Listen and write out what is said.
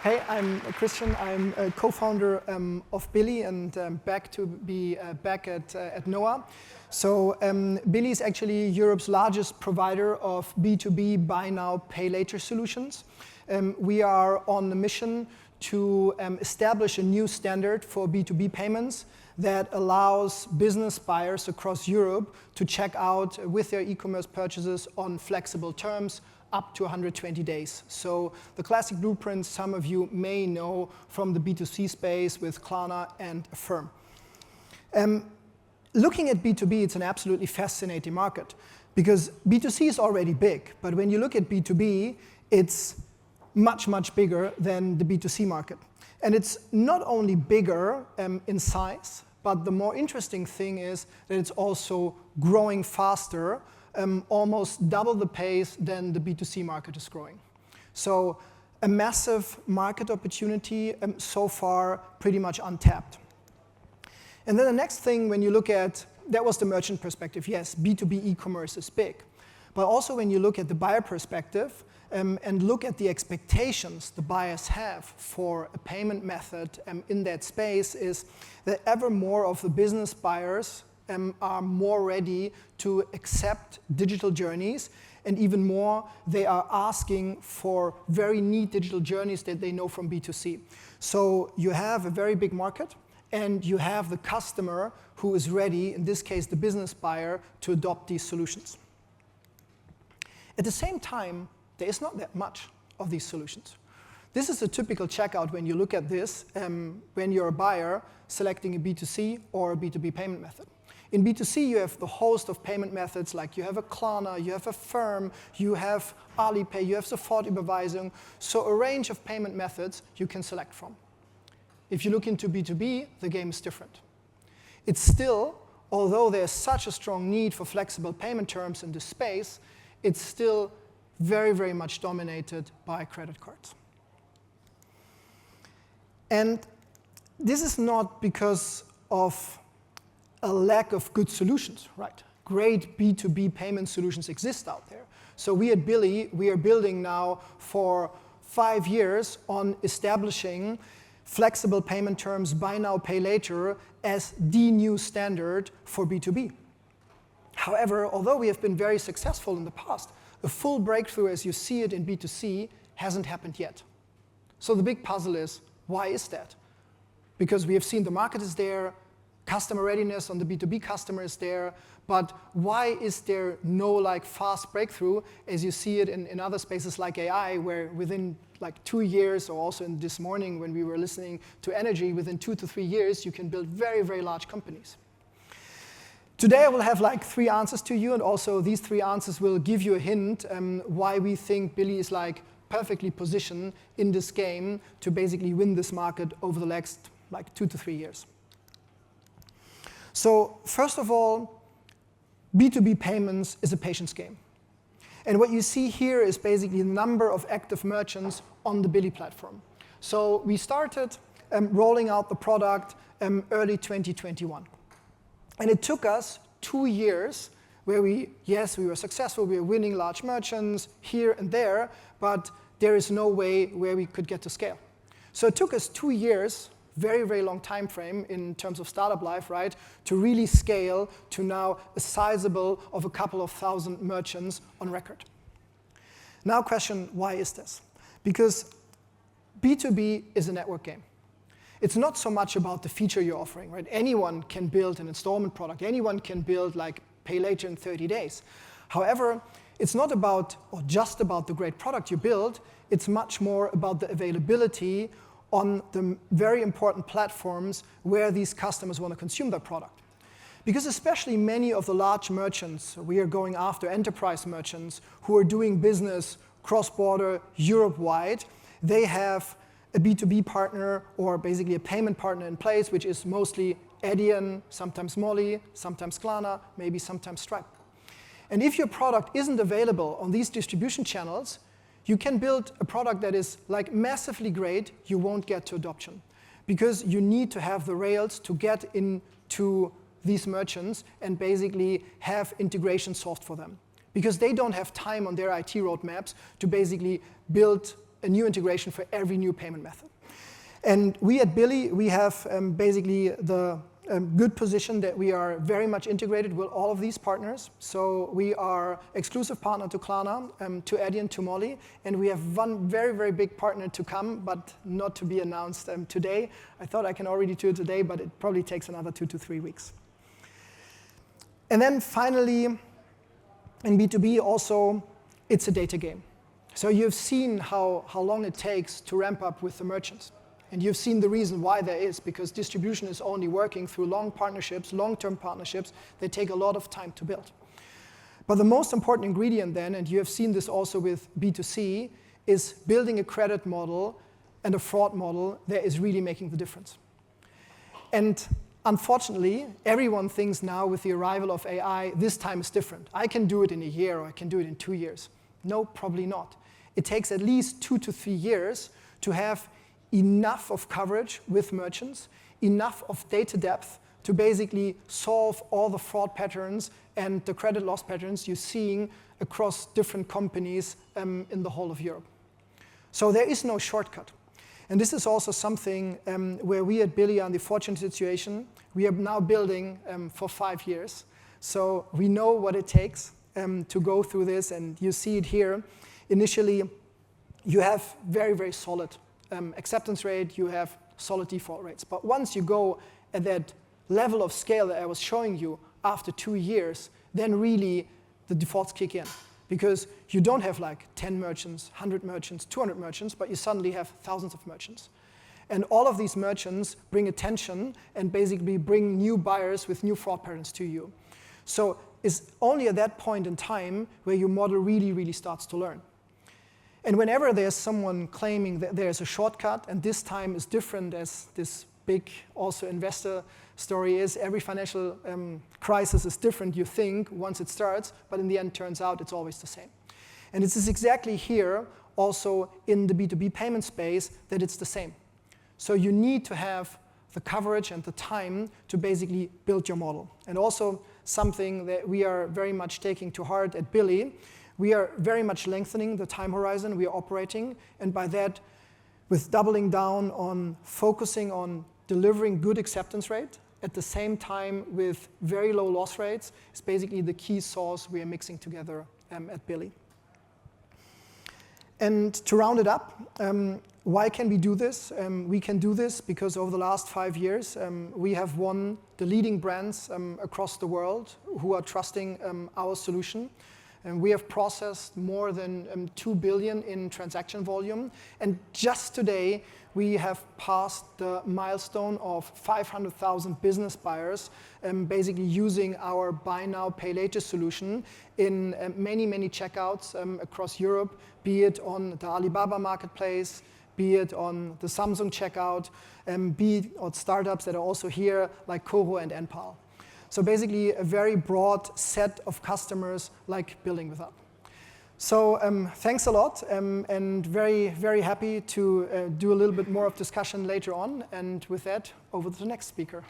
Hey, I'm Christian. I'm a co-founder of Billie, and back to be back at NOAH. So Billie is actually Europe's largest provider of B2B buy now, pay later solutions. We are on a mission to establish a new standard for B2B payments that allows business buyers across Europe to check out with their e-commerce purchases on flexible terms, up to 120 days. So the classic blueprint some of you may know from the B2C space with Klarna and Affirm. Looking at B2B, it's an absolutely fascinating market because B2C is already big, but when you look at B2B, it's much, much bigger than the B2C market. And it's not only bigger in size, but the more interesting thing is that it's also growing faster, almost double the pace than the B2C market is growing. So a massive market opportunity, so far pretty much untapped. And then the next thing when you look at, that was the merchant perspective, yes, B2B e-commerce is big. But also when you look at the buyer perspective and look at the expectations the buyers have for a payment method in that space is that ever more of the business buyers are more ready to accept digital journeys, and even more, they are asking for very neat digital journeys that they know from B2C. So you have a very big market, and you have the customer who is ready, in this case the business buyer, to adopt these solutions. At the same time, there is not that much of these solutions. This is a typical checkout when you look at this, when you're a buyer selecting a B2C or a B2B payment method. In B2C, you have the host of payment methods, like you have a Klarna, you have Affirm, you have Alipay, you have Sofortüberweisung, so a range of payment methods you can select from. If you look into B2B, the game is different. It's still, although there's such a strong need for flexible payment terms in this space, it's still very, very much dominated by credit cards. And this is not because of a lack of good solutions, right? Great B2B payment solutions exist out there. So we at Billie, we are building now for 5 years on establishing flexible payment terms, buy now, pay later, as the new standard for B2B. However, although we have been very successful in the past, a full breakthrough as you see it in B2C hasn't happened yet. So the big puzzle is, why is that? Because we have seen the market is there, customer readiness on the B2B customer is there, but why is there no fast breakthrough as you see it in other spaces like AI, where within 2 years, or also in this morning when we were listening to energy, within 2 to 3 years you can build very, very large companies. Today I will have 3 answers to you, and also these 3 answers will give you a hint why we think Billie is perfectly positioned in this game to basically win this market over the next 2 to 3 years. So first of all, B2B payments is a patience game. And what you see here is basically the number of active merchants on the Billie platform. So we started rolling out the product early 2021. And it took us 2 years where we were successful, we were winning large merchants here and there, but there is no way where we could get to scale. So it took us 2 years, very, very long time frame in terms of startup life, right, to really scale to now a sizable of a couple of thousand merchants on record. Now question, why is this? Because B2B is a network game. It's not so much about the feature you're offering, right? Anyone can build an installment product. Anyone can build pay later in 30 days. However, it's not about or just about the great product you build. It's much more about the availability on the very important platforms where these customers want to consume their product. Because especially many of the large merchants, we are going after enterprise merchants who are doing business cross-border, Europe-wide, they have a B2B partner or basically a payment partner in place, which is mostly Adyen, sometimes Molly, sometimes Klarna, maybe sometimes Stripe. And if your product isn't available on these distribution channels, you can build a product that is massively great, you won't get to adoption. Because you need to have the rails to get into these merchants and basically have integration solved for them. Because they don't have time on their IT roadmaps to basically build a new integration for every new payment method. And we at Billie, we have basically the good position that we are very much integrated with all of these partners. So we are exclusive partner to Klarna, to Adyen, to Molly, and we have one very, very big partner to come, but not to be announced today. I thought I can already do it today, but it probably takes another 2 to 3 weeks. And then finally, in B2B also, it's a data game. So you've seen how long it takes to ramp up with the merchants. And you've seen the reason why there is, because distribution is only working through long partnerships, long-term partnerships. They take a lot of time to build. But the most important ingredient then, and you have seen this also with B2C, is building a credit model and a fraud model that is really making the difference. And unfortunately, everyone thinks now with the arrival of AI, this time is different. I can do it in a year or I can do it in 2 years. No, probably not. It takes at least 2 to 3 years to have enough of coverage with merchants, enough of data depth to basically solve all the fraud patterns and the credit loss patterns you're seeing across different companies in the whole of Europe. So there is no shortcut. And this is also something where we at Billie are in the fortunate situation. We are now building for 5 years. So we know what it takes to go through this, and you see it here. Initially, you have very, very solid acceptance rate, you have solid default rates. But once you go at that level of scale that I was showing you after 2 years, then really the defaults kick in. Because you don't have like 10 merchants, 100 merchants, 200 merchants, but you suddenly have thousands of merchants. And all of these merchants bring attention and basically bring new buyers with new fraud patterns to you. So it's only at that point in time where your model really, really starts to learn. And whenever there's someone claiming that there's a shortcut, and this time is different as this big also investor story is, every financial crisis is different, you think, once it starts, but in the end turns out it's always the same. And this is exactly here, also in the B2B payment space, that it's the same. So you need to have the coverage and the time to basically build your model. And also something that we are very much taking to heart at Billie, we are very much lengthening the time horizon we are operating, and by that, with doubling down on focusing on delivering good acceptance rate, at the same time with very low loss rates, is basically the key sauce we are mixing together at Billie. And to round it up, why can we do this? We can do this because over the last 5 years, we have won the leading brands across the world who are trusting our solution. And we have processed more than 2 billion in transaction volume. And just today, we have passed the milestone of 500,000 business buyers basically using our buy now, pay later solution in many, many checkouts across Europe, be it on the Alibaba marketplace, be it on the Samsung checkout, be it on startups that are also here, like Koro and Enpal. So basically a very broad set of customers like billing with us. So thanks a lot, and very, very happy to do a little bit more of discussion later on. And with that, over to the next speaker.